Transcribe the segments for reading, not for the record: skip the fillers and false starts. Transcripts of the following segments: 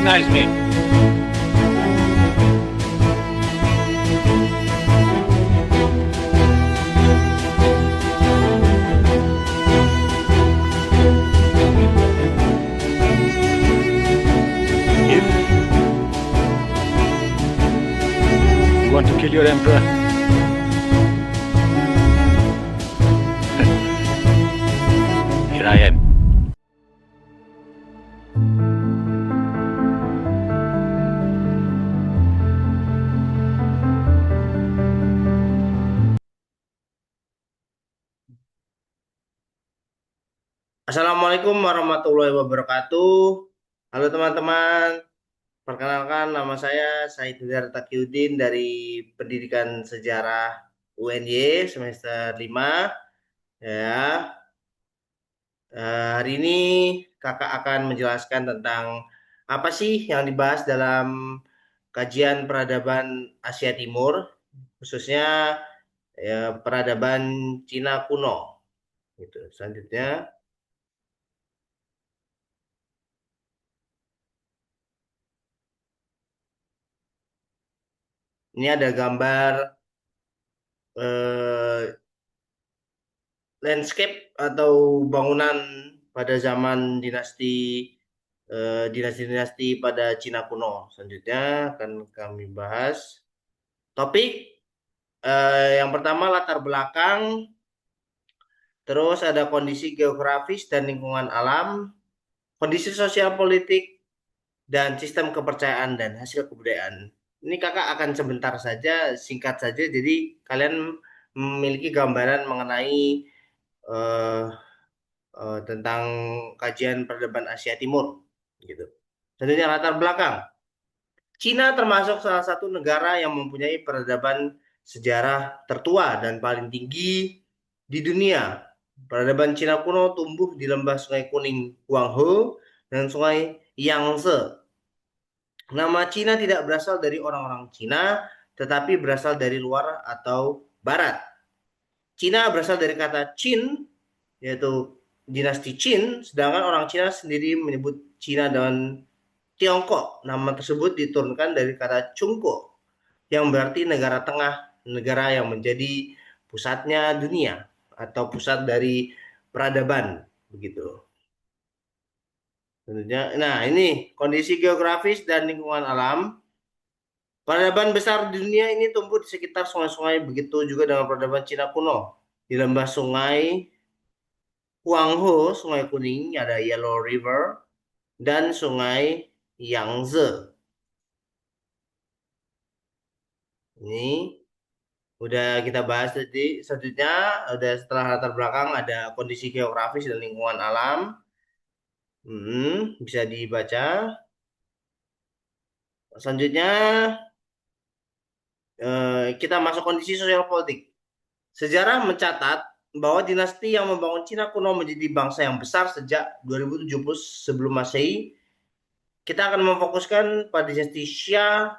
recognize me. If you want to kill your emperor, here I am. Assalamualaikum warahmatullahi wabarakatuh. Halo teman-teman, perkenalkan nama saya Said Hidayat Taqiyuddin dari Pendidikan Sejarah UNY semester 5. Ya, hari ini kakak akan menjelaskan tentang apa sih yang dibahas dalam kajian peradaban Asia Timur, khususnya peradaban Cina kuno. Gitu. Selanjutnya, ini ada gambar eh, landscape atau bangunan pada zaman dinasti-dinasti pada Cina kuno. Selanjutnya akan kami bahas topik yang pertama latar belakang, terus ada kondisi geografis dan lingkungan alam, kondisi sosial politik dan sistem kepercayaan dan hasil kebudayaan. Ini kakak akan sebentar saja, singkat saja, jadi kalian memiliki gambaran mengenai eh, tentang kajian peradaban Asia Timur gitu. Selanjutnya latar belakang. Cina termasuk salah satu negara yang mempunyai peradaban sejarah tertua dan paling tinggi di dunia. Peradaban Cina kuno tumbuh di lembah Sungai Kuning Huanghe dan Sungai Yangtze. Nama Cina tidak berasal dari orang-orang Cina, tetapi berasal dari luar atau barat. Cina berasal dari kata Qin, yaitu dinasti Qin, sedangkan orang Cina sendiri menyebut Cina dengan Tiongkok. Nama tersebut diturunkan dari kata Chungko, yang berarti negara tengah, negara yang menjadi pusatnya dunia atau pusat dari peradaban, begitu. Tentunya, nah ini kondisi geografis dan lingkungan alam. Peradaban besar di dunia ini tumbuh di sekitar sungai-sungai, begitu juga dengan peradaban Cina kuno. Di lembah sungai Huanghe, Sungai Kuning, ada Yellow River, dan Sungai Yangtze. Ini udah kita bahas tadi. Selanjutnya, udah setelah latar belakang ada kondisi geografis dan lingkungan alam. Bisa dibaca. Selanjutnya, kita masuk kondisi sosial politik. Sejarah mencatat bahwa dinasti yang membangun Cina kuno menjadi bangsa yang besar sejak 2070 sebelum Masehi. Kita akan memfokuskan pada dinasti Xia,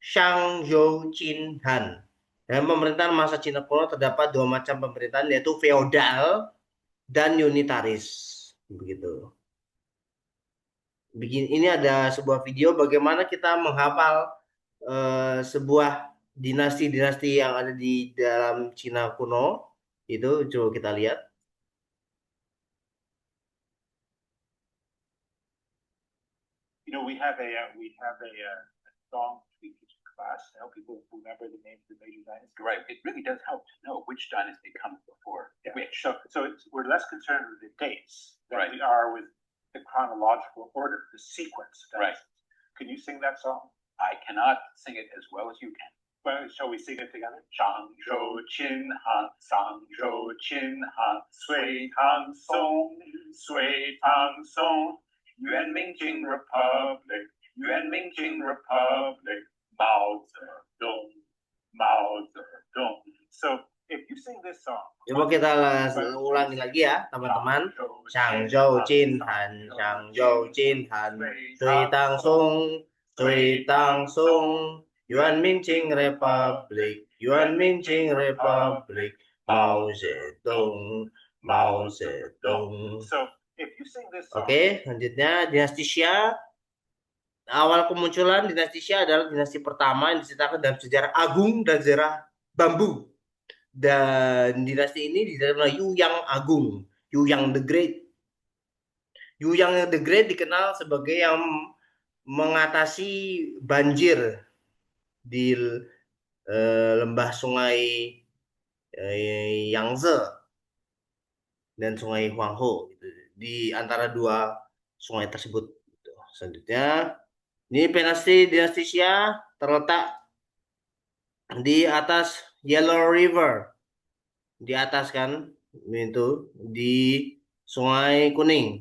Shang, Zhou, Qin, Han. Dalam pemerintahan masa Cina kuno terdapat dua macam pemerintahan, yaitu feodal dan unitaris. Begitu. Ini ada sebuah video bagaimana kita menghafal sebuah dinasti-dinasti yang ada di dalam Cina kuno. Itu coba kita lihat. We have a strong speech class to help people remember the names of the major dynasties. Right. It really does help to know which dynasty comes before which. We're less concerned with the dates than Right. we are with the chronological order, the sequence. Right. Can you sing that song? I cannot sing it as well as you can. Well, shall we sing it together? 上周秦汉，上周秦汉，隋唐宋，隋唐宋，元明清 Republic，元明清 Republic，毛泽东，毛泽东。So if you sing this song, Coba kita ulangi lagi ya, teman-teman. Shangzhou Jin Han, Shangzhou Jin Han, Sui Tang Song, Sui Tang Song, Yuan Mingqing Republic, Yuan Mingqing Republic, Mao Zedong, Mao Zedong. So if you sing this song, Oke, selanjutnya dinasti Xia. awal kemunculan dinasti Xia adalah dinasti pertama yang diceritakan dalam sejarah agung dan sejarah bambu. Dan dinasti ini dinamakan Yu Yang Agung, Yu Yang the Great. Yu Yang the Great dikenal sebagai yang mengatasi banjir di lembah sungai Yangtze dan sungai Huanghe gitu. Di antara dua sungai tersebut. Gitu. Selanjutnya, ini dinasti Xia terletak di atas Yellow River, di atas kan itu di Sungai Kuning.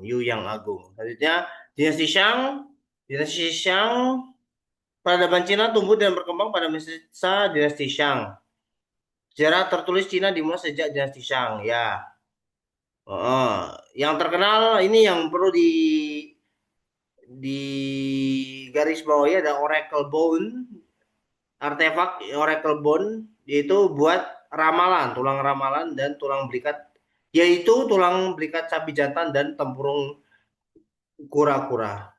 Yu Yang Agung. Selanjutnya dinasti Shang peradaban Cina tumbuh dan berkembang pada masa dinasti Shang. Sejarah tertulis Cina dimulai sejak dinasti Shang, ya. Yang terkenal ini yang perlu di garis bawahnya ada Oracle Bone, artefak Oracle Bone yaitu buat ramalan, tulang ramalan dan tulang belikat, yaitu tulang belikat sapi jantan dan tempurung kura-kura.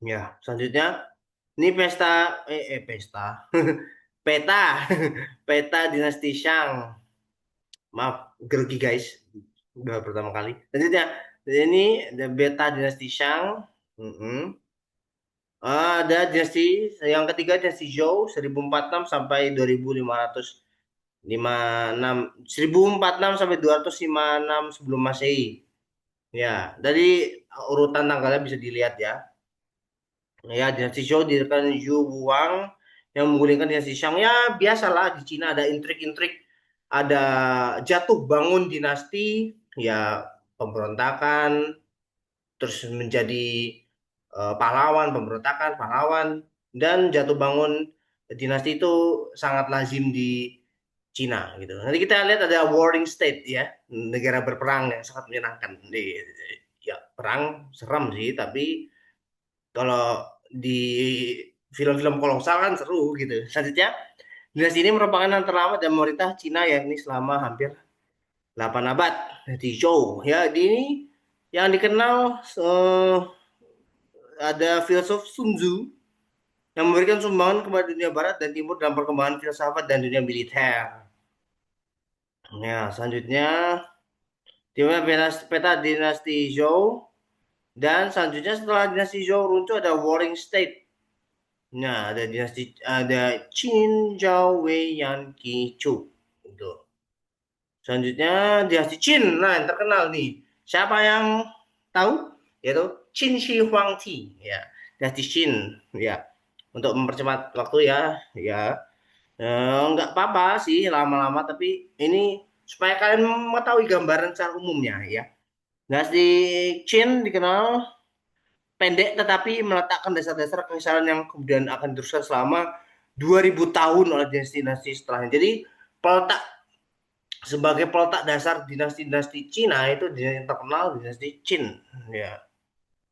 Ya, selanjutnya ini pesta peta peta dinasti Shang. Maaf, grogi guys, udah pertama kali. Selanjutnya ini ada beta dinasti Shang. Ada dinasti yang ketiga dinasti Zhou 1046 sampai 2556 1046 sampai 256 sebelum Masehi. Ya, dari urutan tanggalnya bisa dilihat ya. Ya, dinasti Zhou didirikan Zhu Wang yang menggulingkan dinasti Shang. Ya, biasalah di Cina ada intrik-intrik, ada jatuh bangun dinasti, ya pemberontakan, terus menjadi pahlawan, pemberontakan, pahlawan, dan jatuh bangun dinasti itu sangat lazim di Cina gitu. Nanti kita lihat ada warring state ya, negara berperang yang sangat menyenangkan. Ya perang serem sih, tapi kalau di film-film kolosal kan seru gitu. Selanjutnya, dinasti ini merupakan yang terlama dan memerintah Cina yakni selama hampir 8 abad di Zhou. Ya, di ini yang dikenal ada filsuf Sun Tzu yang memberikan sumbangan kepada dunia barat dan timur dalam perkembangan filsafat dan dunia militer. Ya, selanjutnya peta dinasti Zhou dan selanjutnya setelah dinasti Zhou runtuh ada Warring State. Nah, ada Qin Zhao Wei Yan Qi Chu. Itu. Selanjutnya dinasti Qin. Nah, yang terkenal nih. Siapa yang tahu? Yaitu Qin Shi Huangdi. Ya, dinasti Qin. Ya, untuk mempercepat waktu ya. Ya, nggak apa-apa sih lama-lama, tapi ini supaya kalian mengetahui gambaran secara umumnya ya. Dinasti Qin dikenal pendek tetapi meletakkan dasar-dasar kekaisaran yang kemudian akan diteruskan selama 2000 tahun oleh dinasti-dinasti setelahnya. Jadi peletak sebagai peletak dasar dinasti-dinasti Cina itu yang terkenal dinasti Qin ya.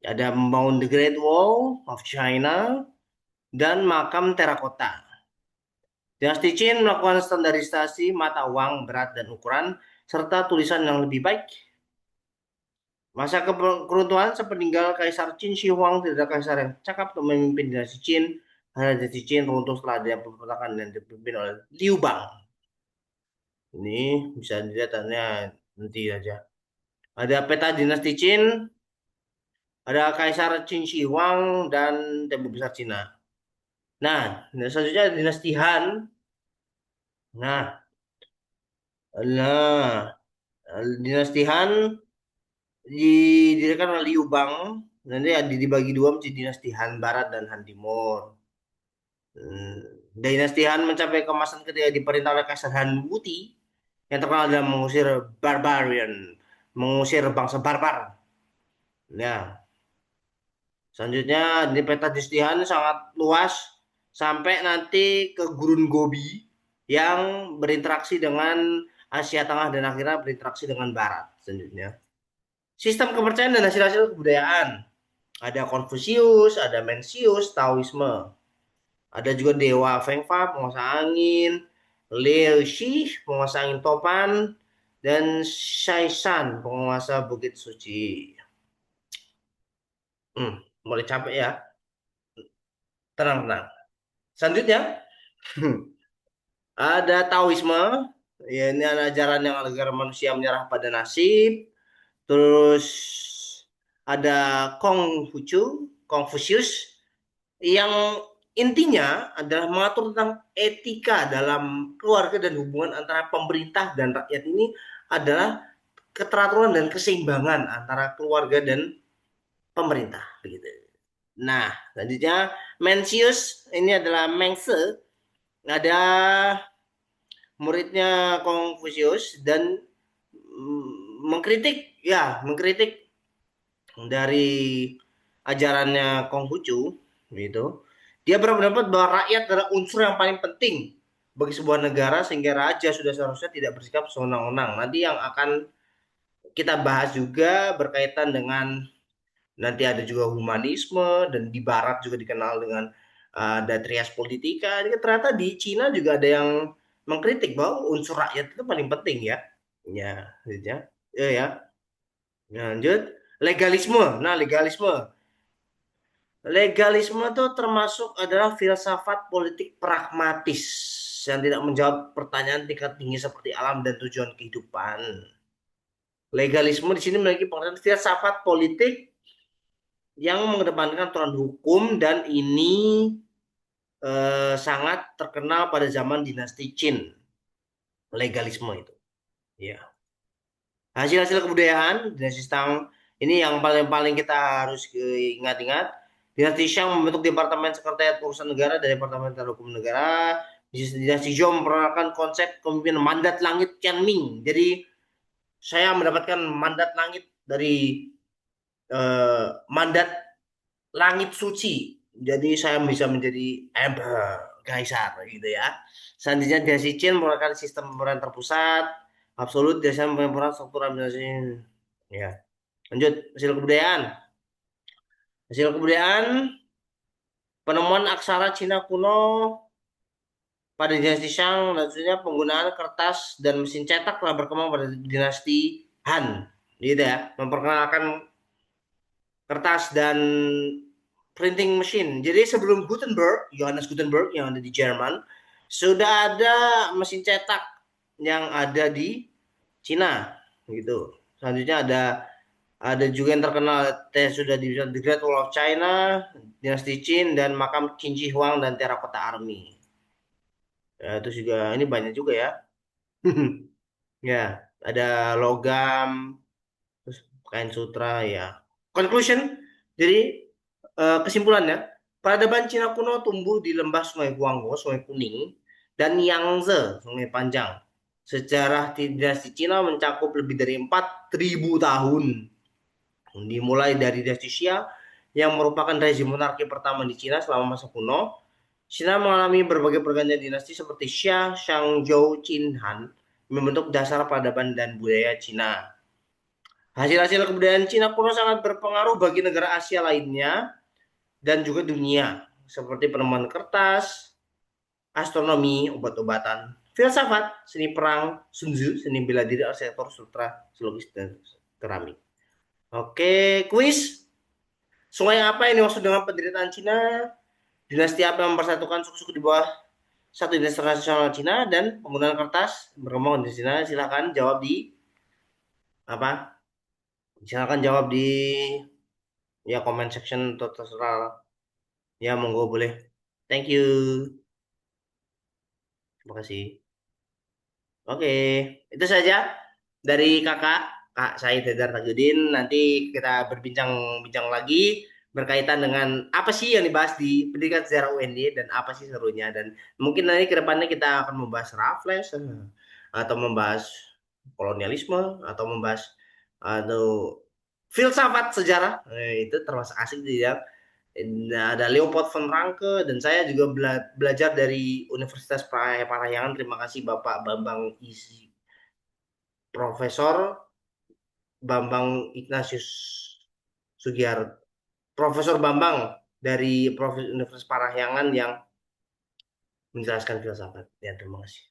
Ada membangun The Great Wall of China dan makam terakota. Dinasti Qin melakukan standarisasi mata uang berat dan ukuran serta tulisan yang lebih baik. Masa keruntuhan sepeninggal Kaisar Qin Shi Huang tidak ada kaisar yang cakap untuk memimpin dinasti Qin. Hanya dinasti Qin runtuh setelah dia pemberontakan dan dipimpin oleh Liu Bang. Ini bisa dilihat nanti aja. Ada peta dinasti Qin, ada Kaisar Qin Shi Huang dan Tembok Besar Cina. Nah, selanjutnya dinasti Han. Nah, dinasti Han didirikan oleh Liu Bang. Nanti dibagi dua menjadi dinasti Han Barat dan Han Timur. Dinasti Han mencapai kemasan ketika diperintah oleh Kaisar Han Wuti yang terkenal dalam mengusir bangsa barbar. Ya, selanjutnya di peta dinasti Han sangat luas sampai nanti ke Gurun Gobi yang berinteraksi dengan Asia Tengah dan akhirnya berinteraksi dengan Barat. Selanjutnya, sistem kepercayaan dan hasil-hasil kebudayaan. Ada Konfusius, ada Mencius, Taoisme. Ada juga Dewa Fengfa, penguasa angin, Liu Shi, penguasa angin topan, dan Shaishan, penguasa bukit suci. Mulai capek ya. Tenang, tenang. Selanjutnya, ada Taoisme. Ya, ini ada ajaran yang agar manusia menyerah pada nasib. Terus ada Confucius yang intinya adalah mengatur tentang etika dalam keluarga dan hubungan antara pemerintah dan rakyat ini adalah keteraturan dan keseimbangan antara keluarga dan pemerintah begitu. Nah, selanjutnya Mencius ini adalah Mengse, ada muridnya Confucius dan mengkritik dari ajarannya Konghucu gitu. Dia berpendapat bahwa rakyat adalah unsur yang paling penting bagi sebuah negara sehingga raja sudah seharusnya tidak bersikap sewenang-wenang. Nanti yang akan kita bahas juga berkaitan dengan nanti ada juga humanisme dan di barat juga dikenal dengan ada trias politika. Jadi ternyata di Cina juga ada yang mengkritik bahwa unsur rakyat itu paling penting ya. Ya, ya. Ya. Lanjut, legalisme. Nah, legalisme. Legalisme itu termasuk adalah filsafat politik pragmatis yang tidak menjawab pertanyaan tingkat tinggi seperti alam dan tujuan kehidupan. Legalisme di sini memiliki pengertian filsafat politik yang mengedepankan aturan hukum dan ini sangat terkenal pada zaman dinasti Qin. Legalisme itu. Ya. Hasil-hasil kebudayaan dinasti Tang ini yang paling kita harus ingat-ingat. Dinasti Shang membentuk Departemen Sekretariat Urusan Negara dari Departemen Hukum Negara. Dinasti Zhou memperkenalkan konsep kepemimpinan mandat langit Qianming. Jadi saya mendapatkan mandat langit dari mandat langit suci. Jadi saya bisa menjadi emperor, kaisar gitu ya. Selanjutnya dinasti Qin merupakan sistem pemerintahan terpusat, absolut, desa pemerintahan struktur administrasi. Ya. Lanjut, hasil kebudayaan. Hasil kebudayaan, penemuan aksara Cina kuno pada dinasti Shang, maksudnya penggunaan kertas dan mesin cetak telah berkembang pada dinasti Han. Gitu ya, memperkenalkan kertas dan printing machine. Jadi sebelum Gutenberg, Johannes Gutenberg yang ada di Jerman, sudah ada mesin cetak yang ada di Cina gitu. Selanjutnya ada juga yang terkenal sudah di The Great Wall of China, dinasti Qin dan makam Qin Shi Huang dan Terracotta Army. Ya, terus juga ini banyak juga ya. Ya, ada logam, terus kain sutra ya. Conclusion, jadi kesimpulannya, peradaban Cina kuno tumbuh di lembah Sungai Huanghe, Sungai Kuning, dan Yangtze, Sungai Panjang. Sejarah dinasti Cina mencakup lebih dari 4.000 tahun. Dimulai dari dinasti Xia yang merupakan rezim monarki pertama di Cina selama masa kuno. Cina mengalami berbagai pergantian dinasti seperti Xia, Shang, Zhou, Qin, Han membentuk dasar peradaban dan budaya Cina. Hasil-hasil kebudayaan Cina kuno sangat berpengaruh bagi negara Asia lainnya dan juga dunia, seperti penemuan kertas, astronomi, obat-obatan, filsafat, seni perang, Sun Tzu, seni bela diri, arsitektur, sutra, silogis, dan keramik. Oke, kuis. Sungai apa yang dimaksud dengan penderitaan Cina? Dinasti apa yang mempersatukan suku-suku di bawah satu dinasti nasional Cina dan penggunaan kertas berkembang di Cina? Silakan jawab di apa? Silakan jawab di ya comment section atau terserah. Ya monggo boleh. Thank you. Terima kasih. Oke, itu saja dari kakak, Kak Said Haidar Tajudin. Nanti kita berbincang-bincang lagi berkaitan dengan apa sih yang dibahas di pendidikan sejarah UNY dan apa sih serunya. Dan mungkin nanti ke depannya kita akan membahas Raffles atau membahas kolonialisme atau membahas atau filsafat sejarah. Itu termasuk asik ya. Ada Leopold von Ranke dan saya juga belajar dari Universitas Parahyangan. Terima kasih Bapak Bambang Isi, Profesor Bambang Ignatius Sugiharto, Profesor Bambang dari Universitas Parahyangan yang menjelaskan filsafat. Ya, terima kasih.